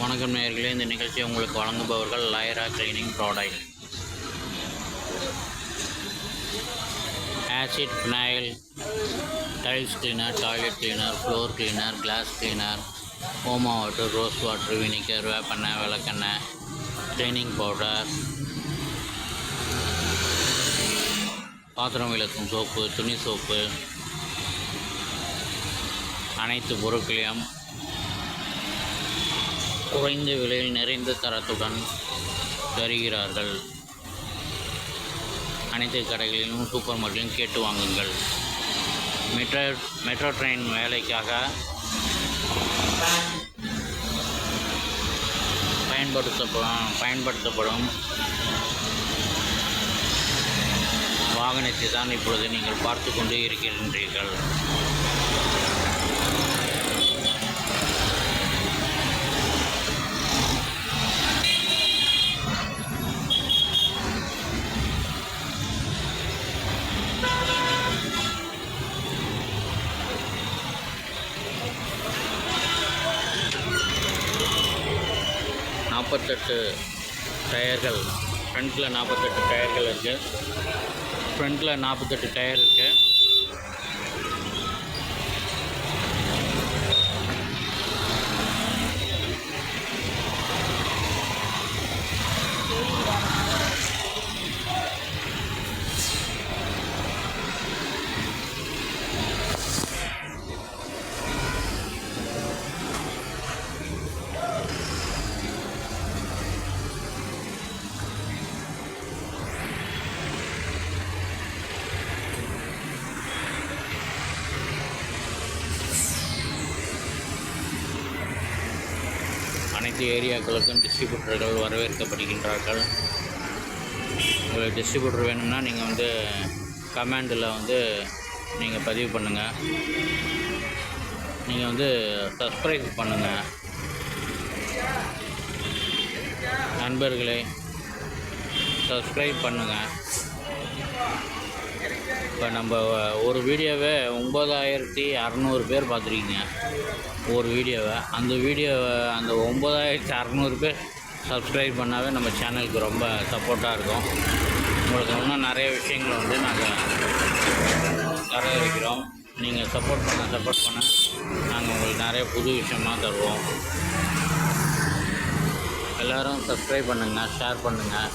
வணக்கம் நேயர்களே, இந்த நிகழ்ச்சியை உங்களுக்கு வழங்குபவர்கள் Lyra cleaning product. Acid phenyl, tiles cleaner, toilet cleaner, floor cleaner, glass cleaner, ஓமா வாட்டர், ரோஸ் வாட்டர், வினிகர், வேப்பெண்ணெய், விளக்கெண்ணெய், கிளீனிங் பவுடர், பாத்திரம் விளக்கும் சோப்பு, துணி சோப்பு, அனைத்து பொருட்களையும் குறைந்த விலையில் நிறைந்த தரத்துடன் தருகிறார்கள். அனைத்து கடைகளிலும் சூப்பர் மார்க்கெட்டிலும் கேட்டு வாங்குங்கள். மெட்ரோ ட்ரெயின் வேலைக்காக பயன்படுத்தப்படும் வாகனத்தை தான் இப்பொழுது நீங்கள் பார்த்து கொண்டு இருக்கின்றீர்கள். டயர்கள், ஃப்ரண்ட்டில் 48 டயர்கள் இருக்குது. ஃப்ரண்ட்டில் 48 டயர் இருக்குது. அனைத்து ஏரியாக்களுக்கும் டிஸ்ட்ரிபியூட்டர்கள் வரவேற்கப்படுகின்றார்கள். உங்களுக்கு டிஸ்ட்ரிபியூட்டர் வேணும்னா நீங்கள் கமெண்டில் நீங்கள் பதிவு பண்ணுங்கள். நீங்கள் சப்ஸ்கிரைப் பண்ணுங்கள். நண்பர்களே, சப்ஸ்கிரைப் பண்ணுங்கள். இப்போ நம்ம ஒரு வீடியோவை 9600 பேர் பார்த்துருக்கீங்க. ஒரு வீடியோவை அந்த 9600 பேர் சப்ஸ்கிரைப் பண்ணாவே நம்ம சேனலுக்கு ரொம்ப சப்போர்ட்டாக இருக்கும். உங்களுக்கு இன்னும் நிறைய விஷயங்கள் நாங்கள் தர வைக்கிறோம். நீங்கள் சப்போர்ட் பண்ண நாங்கள் உங்களுக்கு நிறைய புது விஷயமாக தருவோம். எல்லோரும் சப்ஸ்கிரைப் பண்ணுங்கள், ஷேர் பண்ணுங்கள்.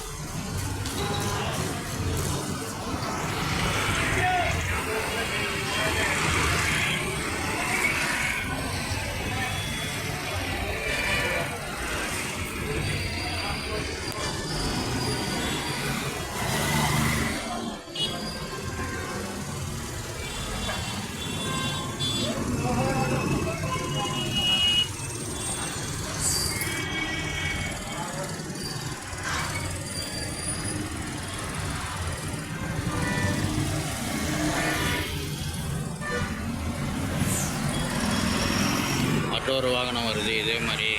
மற்றொரு வாகனம் வருது. இதே மாதிரி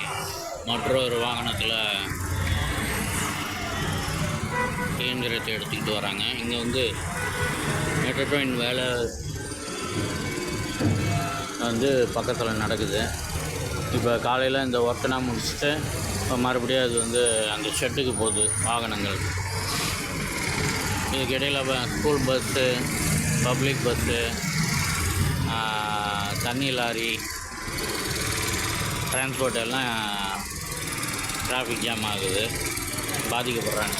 மற்றொரு வாகனத்தில் இயந்திரத்தை எடுத்துக்கிட்டு வராங்க. இங்கே மெட்ரோ ட்ரெயின் வேலை பக்கத்தில் நடக்குது. இப்போ காலையில் இந்த ஒர்க்கெல்லாம் முடிச்சுட்டு இப்போ மறுபடியும் அது அந்த ஷெட்டுக்கு போகுது வாகனங்கள். இதுக்கு இடையில் ஸ்கூல் பஸ்ஸு, பப்ளிக் பஸ்ஸு, தண்ணி லாரி, டிரான்ஸ்போர்ட் எல்லாம் டிராஃபிக் ஜாம் ஆகுது, பாதிக்கப்படுறாங்க.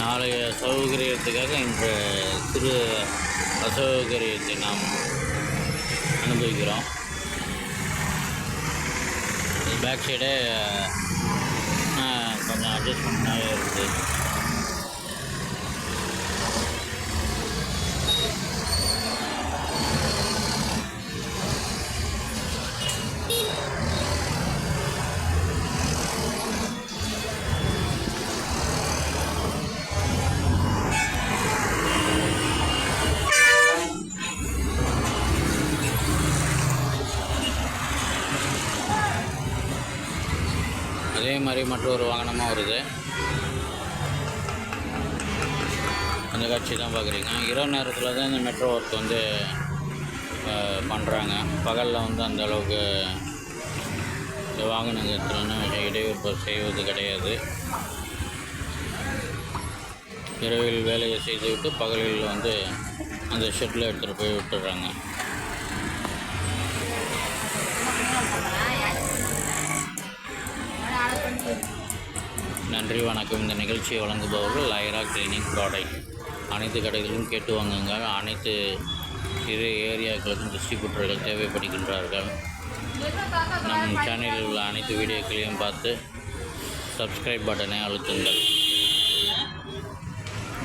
நாளைய சௌகரியத்துக்காக இந்த சிறு அசௌகரியத்தை நாம் அனுபவிக்கிறோம். பேக் சைடே கொஞ்சம் அட்ஜஸ்ட்மெண்ட்டாகவே இருக்குது. அதே மாதிரி மற்றொரு வாகனமாக வருது. அந்த காட்சி தான் பார்க்குறீங்க. இரவு நேரத்தில் தான் இந்த மெட்ரோ ஒர்க் பண்ணுறாங்க. பகலில் வந்து அந்த அளவுக்கு இந்த வாகனத்திற்கு இடையூறு செய்வது கிடையாது. இரவில் வேலையை செய்துவிட்டு பகலில் வந்து அந்த ஷெட்டில் எடுத்துகிட்டு போய் விட்டுடுறாங்க. நன்றி, வணக்கம். இந்த நிகழ்ச்சியை வழங்குபவர்கள் லைரா கிளீனிங் ப்ராடக்ட். அனைத்து கடைகளிலும் கேட்டு வாங்குங்க. அனைத்து ஏரியாக்களுக்கும் டிஸ்ட்ரிபியூட்டர்கள் தேவைப்படுகின்றார்கள். நம் சேனலில் உள்ள அனைத்து வீடியோக்களையும் பார்த்து சப்ஸ்கிரைப் பட்டனை அழுத்துங்கள்.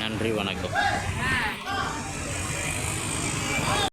நன்றி, வணக்கம்.